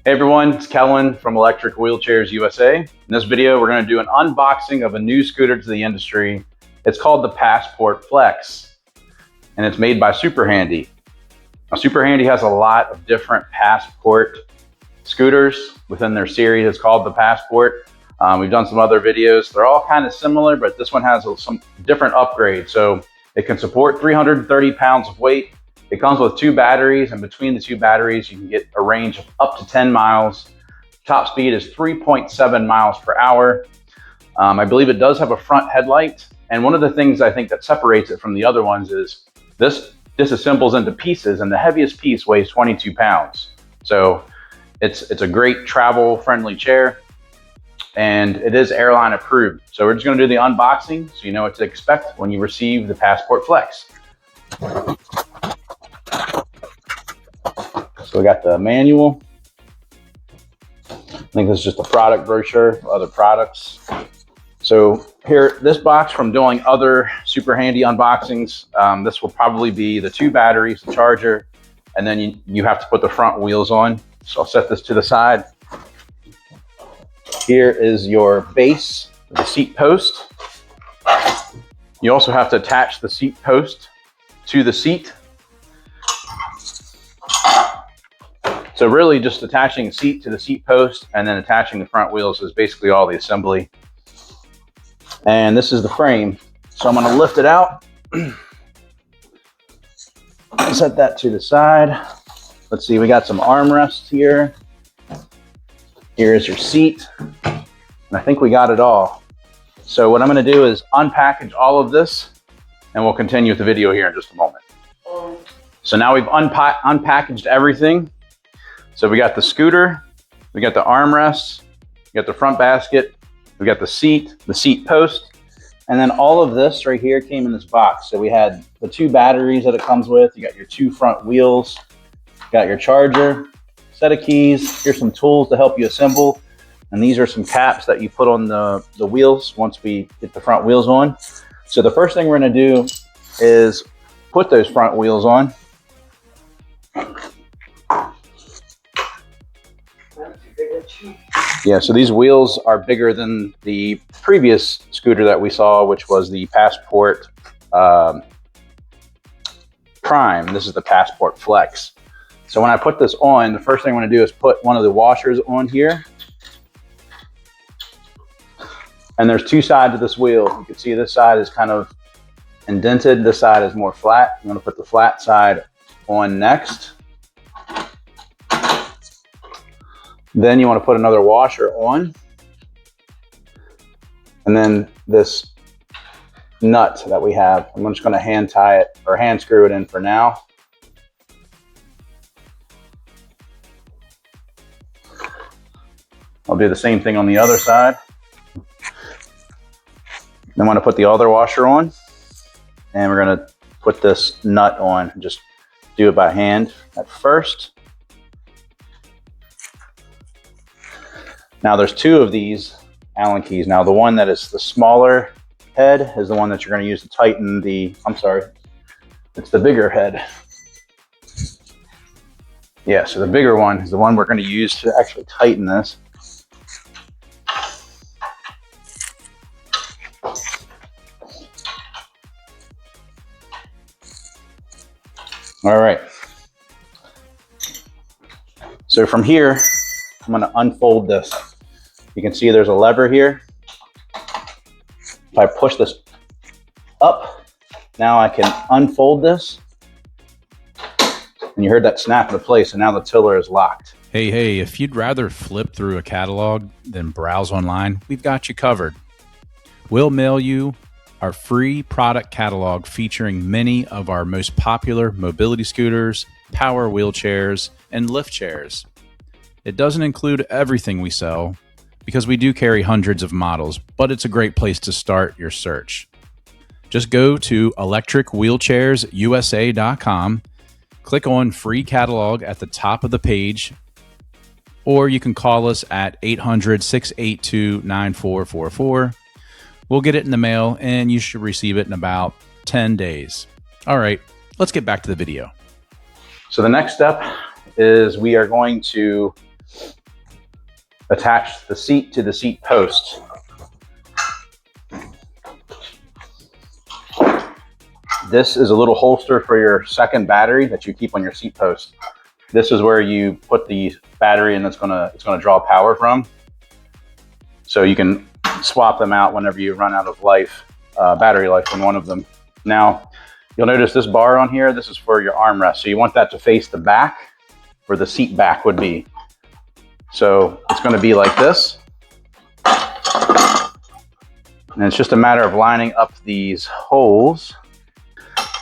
Hey everyone, it's Kellen from Electric Wheelchairs USA. In this video, we're going to do an unboxing of a new scooter to the industry. It's called the Passport Flex, and it's made by SuperHandy. Now, SuperHandy has a lot of different Passport scooters within their series. It's called the Passport. We've done some other videos. They're all kind of similar, but this one has some different upgrades. So it can support 330 pounds of weight. It comes with 2 batteries, and between the 2 batteries, you can get a range of up to 10 miles. Top speed is 3.7 miles per hour. I believe it does have a front headlight. And one of the things I think that separates it from the other ones is this disassembles into pieces, and the heaviest piece weighs 22 pounds. So it's a great travel-friendly chair, and it is airline approved. So we're just gonna do the unboxing so you know what to expect when you receive the Passport Flex. So we got the manual. I think this is just a product brochure for other products. So here, this box, from doing other SuperHandy unboxings, this will probably be the 2 batteries, the charger, and then you have to put the front wheels on. So I'll set this to the side. Here is your base, the seat post. You also have to attach the seat post to the seat. So really just attaching a seat to the seat post and then attaching the front wheels is basically all the assembly. And this is the frame. So I'm gonna lift it out. Set that to the side. Let's see, we got some armrests here. Here's your seat. And I think we got it all. So what I'm gonna do is unpackage all of this, and we'll continue with the video here in just a moment. So now we've unpackaged everything. So we got the scooter, we got the armrests, we got the front basket, we got the seat post, and then all of this right here came in this box. So we had the 2 batteries that it comes with, you got your 2 front wheels, got your charger, set of keys, here's some tools to help you assemble, and these are some caps that you put on the wheels once we get the front wheels on. So the first thing we're gonna do is put those front wheels on. Yeah, so these wheels are bigger than the previous scooter that we saw, which was the Passport Prime. This is the Passport Flex. So when I put this on, the first thing I'm going to do is put one of the washers on here. And there's 2 sides of this wheel. You can see this side is kind of indented. This side is more flat. I'm going to put the flat side on next. Then you want to put another washer on. And then this nut that we have, I'm just going to hand tie it or hand screw it in for now. I'll do the same thing on the other side. Then I want to put the other washer on, and we're going to put this nut on. Just do it by hand at first. Now there's 2 of these Allen keys. Now the one that is the smaller head is the one that you're going to use to tighten the, it's the bigger head. Yeah, so the bigger one is the one we're going to use to actually tighten this. All right. So from here, I'm going to unfold this. You can see there's a lever here. If I push this up, now I can unfold this. And you heard that snap into place, and now the tiller is locked. Hey, if you'd rather flip through a catalog than browse online, we've got you covered. We'll mail you our free product catalog featuring many of our most popular mobility scooters, power wheelchairs, and lift chairs. It doesn't include everything we sell because we do carry hundreds of models, but it's a great place to start your search. Just go to electricwheelchairsusa.com, click on free catalog at the top of the page, or you can call us at 800-682-9444. We'll get it in the mail, and you should receive it in about 10 days. All right, let's get back to the video. So the next step is we are going to attach the seat to the seat post. This is a little holster for your second battery that you keep on your seat post. This is where you put the battery and it's gonna draw power from. So you can swap them out whenever you run out of life, battery life on one of them. Now, you'll notice this bar on here, this is for your armrest. So you want that to face the back where the seat back would be. So it's gonna be like this. And it's just a matter of lining up these holes.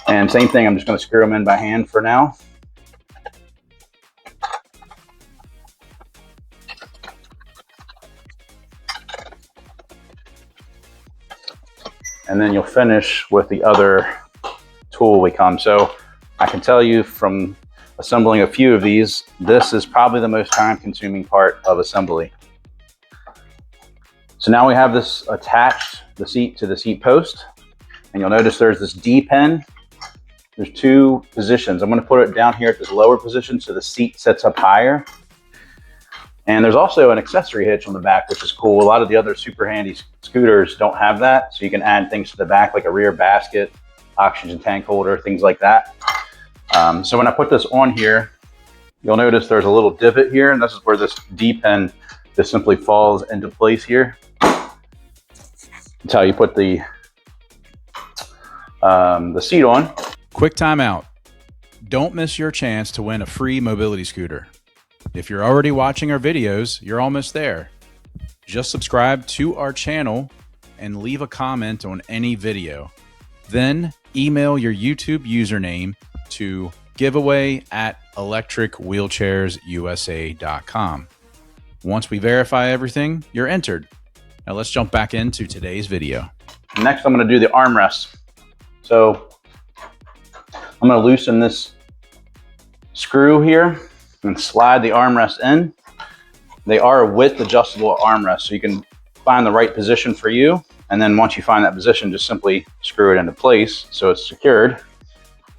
And same thing, I'm just gonna screw them in by hand for now. And then you'll finish with the other tool we come. So I can tell you from assembling a few of these, this is probably the most time-consuming part of assembly. So now we have this attached, the seat to the seat post. And you'll notice there's this D pin. There's two positions. I'm gonna put it down here at this lower position so the seat sits up higher. And there's also an accessory hitch on the back, which is cool. A lot of the other SuperHandy scooters don't have that. So you can add things to the back like a rear basket, oxygen tank holder, things like that. So when I put this on here, you'll notice there's a little divot here, and this is where this D pin just simply falls into place here. That's how you put the seat on. Quick timeout. Don't miss your chance to win a free mobility scooter. If you're already watching our videos, you're almost there. Just subscribe to our channel and leave a comment on any video. Then email your YouTube username to giveaway@electricwheelchairsusa.com. Once we verify everything, you're entered. Now let's jump back into today's video. Next, I'm going to do the armrest. So I'm going to loosen this screw here and slide the armrest in. They are width adjustable armrests, so you can find the right position for you. And then once you find that position, just simply screw it into place so it's secured. I'm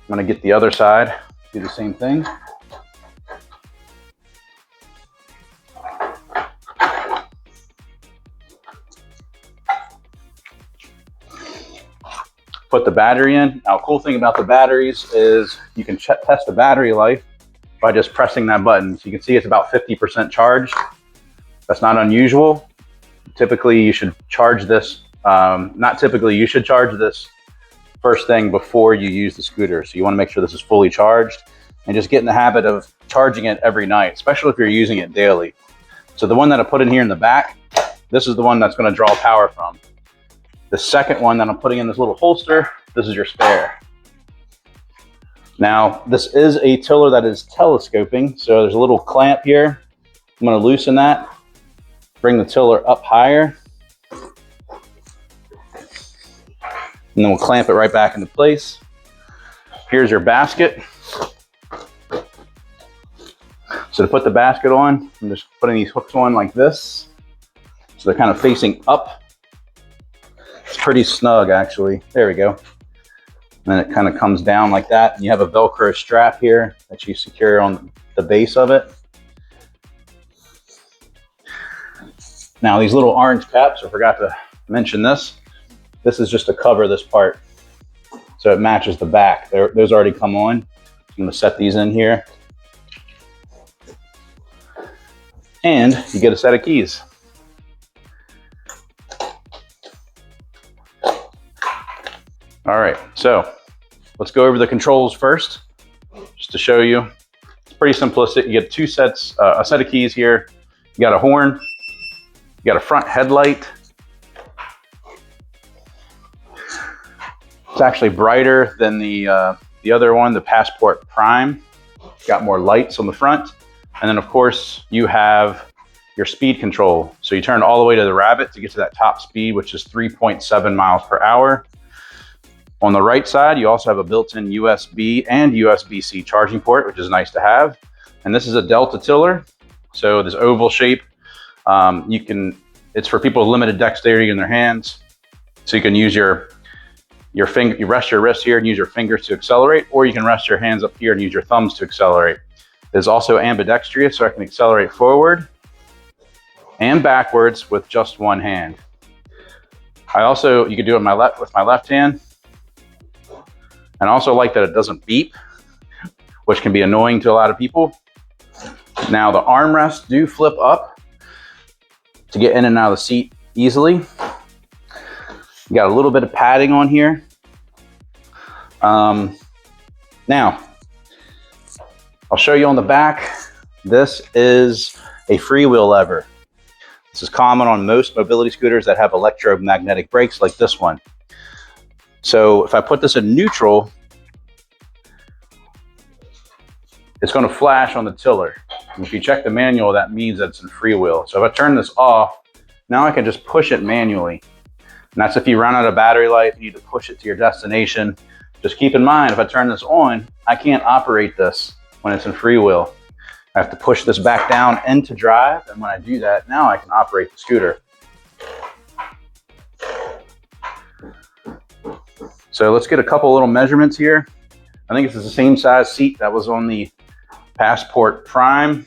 going to get the other side, do the same thing. Put the battery in. Now, cool thing about the batteries is you can test the battery life by just pressing that button. So you can see it's about 50% charged. That's not unusual. Typically, you should charge this, you should charge this first thing before you use the scooter. So you want to make sure this is fully charged and just get in the habit of charging it every night, especially if you're using it daily. So the one that I put in here in the back, this is the one that's going to draw power from. The second one that I'm putting in this little holster, this is your spare. Now, this is a tiller that is telescoping, so there's a little clamp here. I'm going to loosen that, bring the tiller up higher, and then we'll clamp it right back into place. Here's your basket. So to put the basket on, I'm just putting these hooks on like this. So they're kind of facing up. It's pretty snug, actually. There we go. And then it kind of comes down like that. And you have a Velcro strap here that you secure on the base of it. Now, these little orange caps, I forgot to mention this. This is just to cover this part, so it matches the back. Those already come on. I'm going to set these in here. And you get a set of keys. All right, so let's go over the controls first, just to show you. It's pretty simplistic. You get two sets, a set of keys here. You got a horn, you got a front headlight. It's actually brighter than the other one, the Passport Prime. Got more lights on the front. And then of course you have your speed control. So you turn all the way to the Rabbit to get to that top speed, which is 3.7 miles per hour. On the right side, you also have a built-in USB and USB-C charging port, which is nice to have. And this is a Delta tiller. So this oval shape, it's for people with limited dexterity in their hands. So you can use your finger, you rest your wrist here and use your fingers to accelerate, or you can rest your hands up here and use your thumbs to accelerate. There's also ambidextrous, so I can accelerate forward and backwards with just one hand. You can do it with my left hand. And I also like that it doesn't beep, which can be annoying to a lot of people. Now the armrests do flip up to get in and out of the seat easily. You got a little bit of padding on here. Now, I'll show you on the back. This is a freewheel lever. This is common on most mobility scooters that have electromagnetic brakes like this one. So if I put this in neutral, it's going to flash on the tiller. And if you check the manual, that means that it's in freewheel. So if I turn this off, now I can just push it manually. And that's if you run out of battery life, you need to push it to your destination. Just keep in mind, if I turn this on, I can't operate this when it's in freewheel. I have to push this back down into drive, and when I do that, now I can operate the scooter. So let's get a couple little measurements here. I think it's the same size seat that was on the Passport Prime.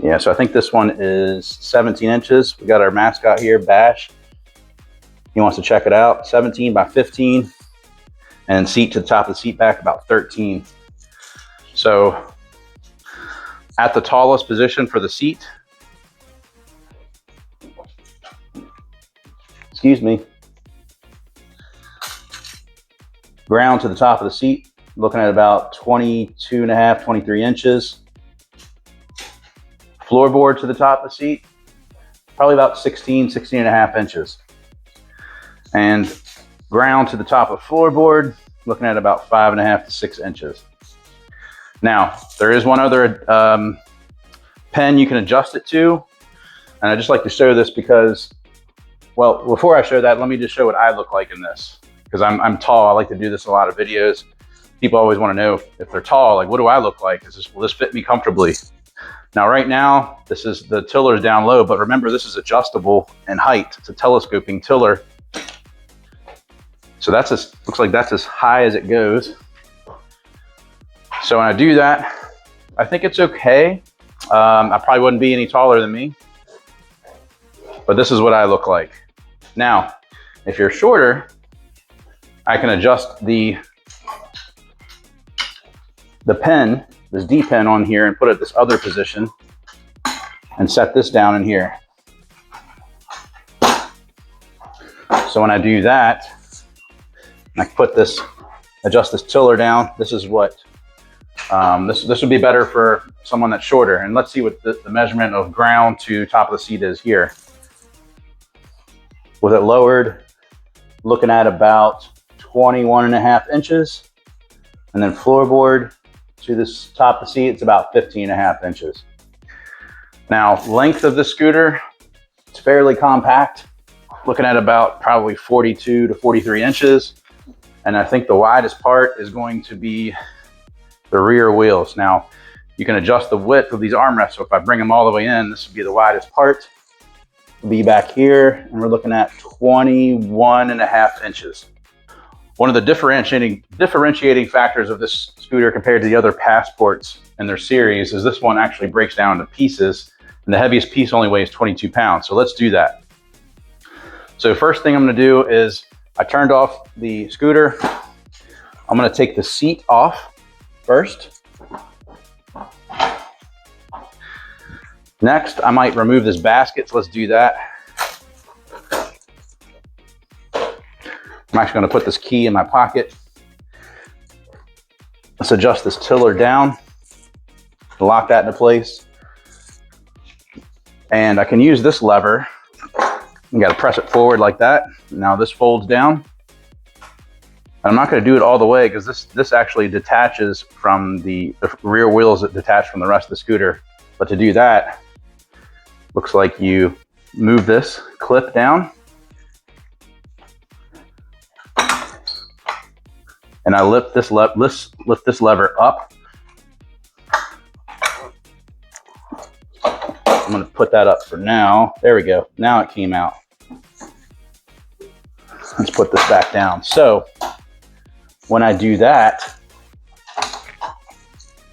Yeah, so I think this one is 17 inches. We got our mascot here, Bash. He wants to check it out. 17 by 15. And seat to the top of the seat back about 13. So at the tallest position for the seat, excuse me, ground to the top of the seat, looking at about 22 and a half, 23 inches. Floorboard to the top of the seat, probably about 16 and a half inches. And ground to the top of floorboard, looking at about 5.5 to 6 inches. Now, there is one other pen you can adjust it to. And I just like to show this because, well, before I show that, let me just show what I look like in this. Because I'm tall, I like to do this in a lot of videos. People always want to know if they're tall, like, what do I look like? Will this fit me comfortably? Now, right now, the tiller is down low, but remember, this is adjustable in height. It's a telescoping tiller. So looks like that's as high as it goes. So when I do that, I think it's okay. I probably wouldn't be any taller than me, but this is what I look like. Now, if you're shorter, I can adjust the pen, this D pen on here, and put it at this other position and set this down in here. So when I do that, I adjust this tiller down. This is what, this would be better for someone that's shorter. And let's see what the measurement of ground to top of the seat is here. With it lowered, looking at about 21.5 inches. And then floorboard to this top of the seat, it's about 15.5 inches. Now, length of the scooter, it's fairly compact. Looking at about probably 42 to 43 inches. And I think the widest part is going to be the rear wheels. Now, you can adjust the width of these armrests. So if I bring them all the way in, this would be the widest part. It'll be back here, and we're looking at 21.5 inches. One of the differentiating factors of this scooter compared to the other Passports in their series is this one actually breaks down into pieces, and the heaviest piece only weighs 22 pounds. So let's do that. So first thing I'm going to do is I turned off the scooter. I'm going to take the seat off first. Next, I might remove this basket, so let's do that. I'm actually going to put this key in my pocket. Let's adjust this tiller down, lock that into place. And I can use this lever. You got to press it forward like that. Now this folds down. And I'm not going to do it all the way because this actually detaches from the rear wheels that detach from the rest of the scooter. But to do that, looks like you move this clip down. And I lift this lever up. I'm going to put that up for now. There we go. Now it came out. Let's put this back down. So when I do that,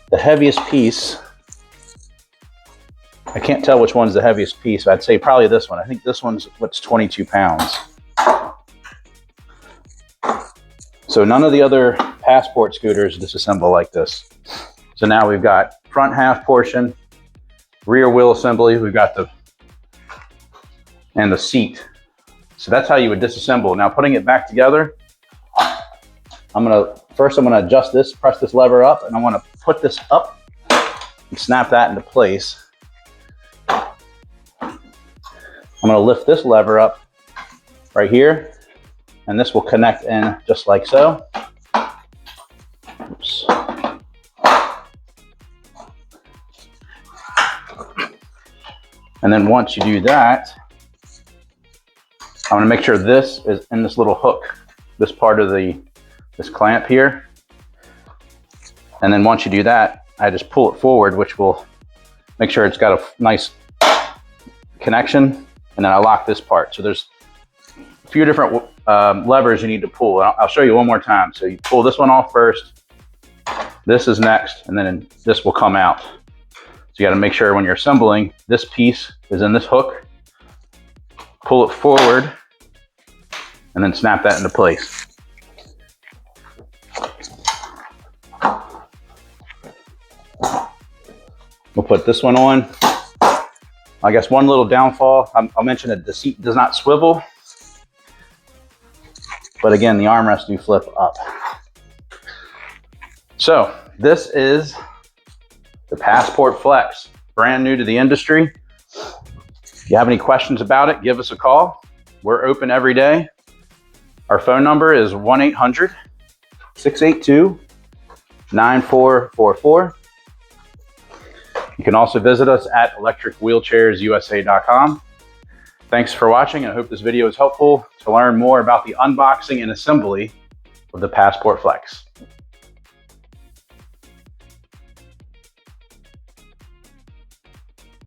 the heaviest piece I can't tell which one's the heaviest piece, but I'd say probably this one. I think this one's what's 22 pounds. So none of the other Passport scooters disassemble like this. So now we've got front half portion, rear wheel assembly, we've got the seat. So that's how you would disassemble. Now putting it back together, first I'm gonna adjust this, press this lever up, and I wanna put this up and snap that into place. I'm gonna lift this lever up right here, and this will connect in just like so. Oops. And then once you do that, I'm gonna make sure this is in this little hook, this part of this clamp here. And then once you do that, I just pull it forward, which will make sure it's got a nice connection. And then I lock this part. So there's a few different levers you need to pull. I'll show you one more time. So you pull this one off first, this is next, and then this will come out. So you gotta make sure when you're assembling, this piece is in this hook, pull it forward, and then snap that into place. We'll put this one on. I guess one little downfall, I'll mention that the seat does not swivel, but again, the armrests do flip up. So this is the Passport Flex, brand new to the industry. If you have any questions about it, give us a call. We're open every day. Our phone number is 1-800-682-9444. You can also visit us at electricwheelchairsusa.com. Thanks for watching, and I hope this video is helpful to learn more about the unboxing and assembly of the Passport Flex.